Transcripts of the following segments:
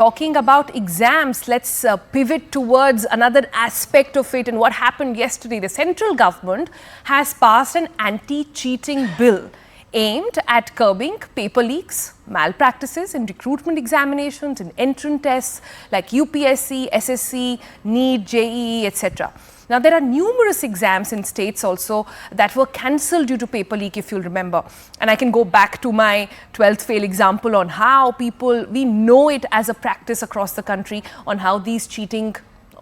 Talking about exams, let's pivot towards another aspect of it and what happened yesterday. The central government has passed an anti-cheating bill aimed at curbing paper leaks, malpractices in recruitment examinations and entrance tests like UPSC, SSC, NEET, JEE, etc. Now, there are numerous exams in states also that were cancelled due to paper leak, if you'll remember. And I can go back to my 12th fail example on how we know it as a practice across the country on how these cheating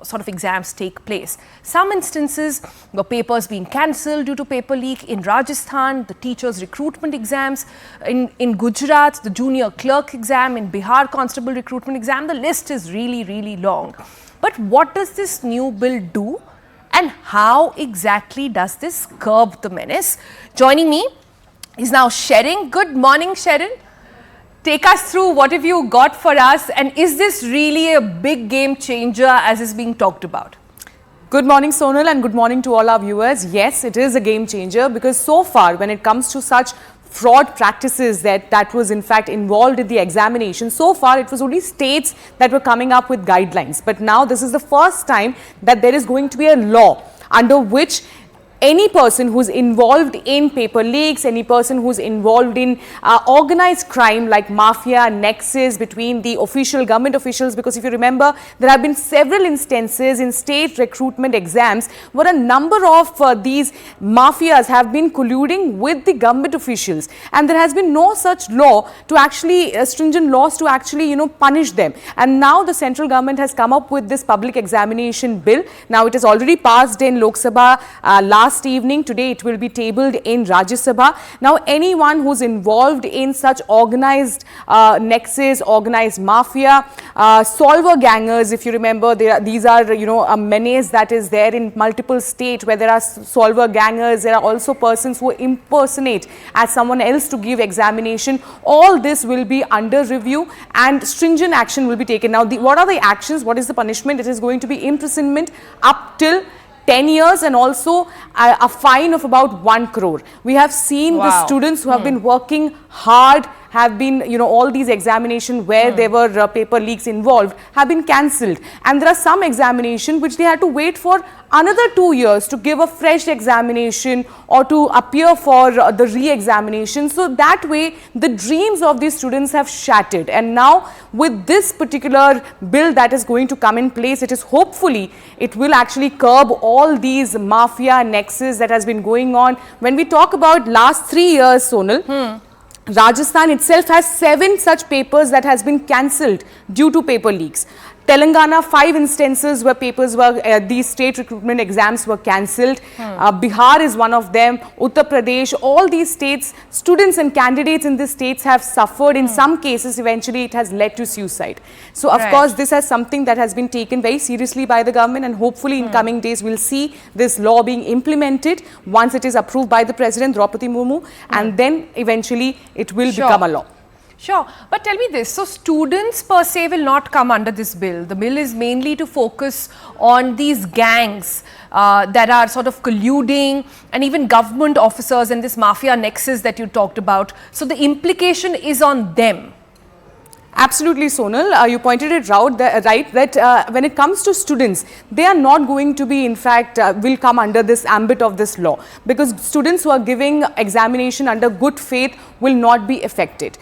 sort of exams take place. Some instances were papers being cancelled due to paper leak. In Rajasthan, the teachers' recruitment exams. In Gujarat, the junior clerk exam. In Bihar, constable recruitment exam. The list is really, really long. But what does this new bill do? And how exactly does this curb the menace? Joining me is now Sharon. Good morning, Sharon. Take us through what have you got for us, and is this really a big game changer as is being talked about? Good morning, Sonal, and good morning to all our viewers. Yes, it is a game changer because so far when it comes to such fraud practices that was in fact involved in the examination, so far it was only states that were coming up with guidelines. But now this is the first time that there is going to be a law under which any person who's involved in paper leaks, any person who's involved in organized crime like mafia, nexus between the official government officials, because if you remember, there have been several instances in state recruitment exams where a number of these mafias have been colluding with the government officials, and there has been no such law to actually, stringent laws to actually, punish them. And now the central government has come up with this public examination bill. Now it is already passed in Lok Sabha last evening. Today it will be tabled in Rajya Sabha. Now anyone who's involved in such organized nexus, organized mafia, solver gangers, if you remember, these are a menace that is there in multiple states where there are solver gangers. There are also persons who impersonate as someone else to give examination. All this will be under review and stringent action will be taken. Now what are the actions? What is the punishment? It is going to be imprisonment up till 10 years and also a fine of about 1 crore. We have seen the students who have been working hard, have been, all these examinations where there were paper leaks involved have been cancelled. And there are some examinations which they had to wait for another 2 years to give a fresh examination or to appear for the re-examination. So that way the dreams of these students have shattered. And now with this particular bill that is going to come in place, it is hopefully it will actually curb all these mafia nexus that has been going on. When we talk about last 3 years, Sonal, Rajasthan itself has 7 such papers that has been cancelled due to paper leaks. Telangana, 5 instances where papers were, these state recruitment exams were cancelled. Bihar is one of them. Uttar Pradesh, all these states, students and candidates in these states have suffered. In some cases, eventually it has led to suicide. So, of course, this is something that has been taken very seriously by the government, and hopefully in coming days, we'll see this law being implemented once it is approved by the President, Draupadi Murmu, and then eventually it will become a law. Sure. But tell me this, so students per se will not come under this bill. The bill is mainly to focus on these gangs that are sort of colluding, and even government officers and this mafia nexus that you talked about. So the implication is on them. Absolutely, Sonal. You pointed it out right that when it comes to students, they are not going to be, in fact, will come under this ambit of this law, because students who are giving examination under good faith will not be affected.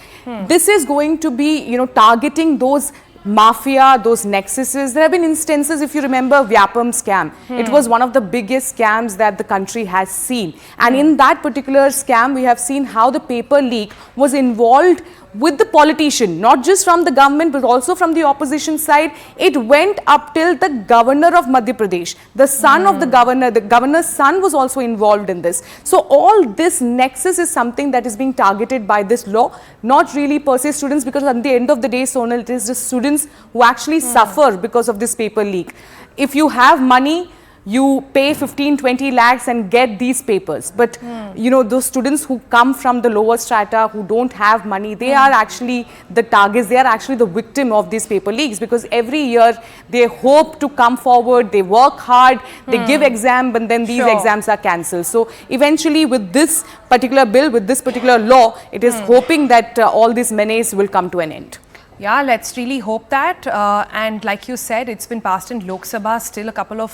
This is going to be, targeting those mafia, those nexuses. There have been instances, if you remember, Vyapam scam. It was one of the biggest scams that the country has seen. And in that particular scam, we have seen how the paper leak was involved with the politician, not just from the government but also from the opposition side. It went up till the governor of Madhya Pradesh. The son of the governor's son was also involved in this. So all this nexus is something that is being targeted by this law, not really per se students, because at the end of the day, Sonal, it is the students who actually suffer because of this paper leak. If you have money, you pay 15-20 lakhs and get these papers. But, those students who come from the lower strata, who don't have money, they are actually the targets, they are actually the victim of these paper leaks, because every year they hope to come forward, they work hard, they give exam, but then these exams are cancelled. So eventually with this particular bill, with this particular law, it is hoping that all this menace will come to an end. Yeah, let's really hope that. And like you said, it's been passed in Lok Sabha, still a couple of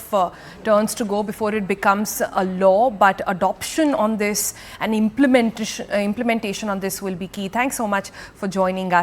turns to go before it becomes a law. But adoption on this and implementation on this will be key. Thanks so much for joining us.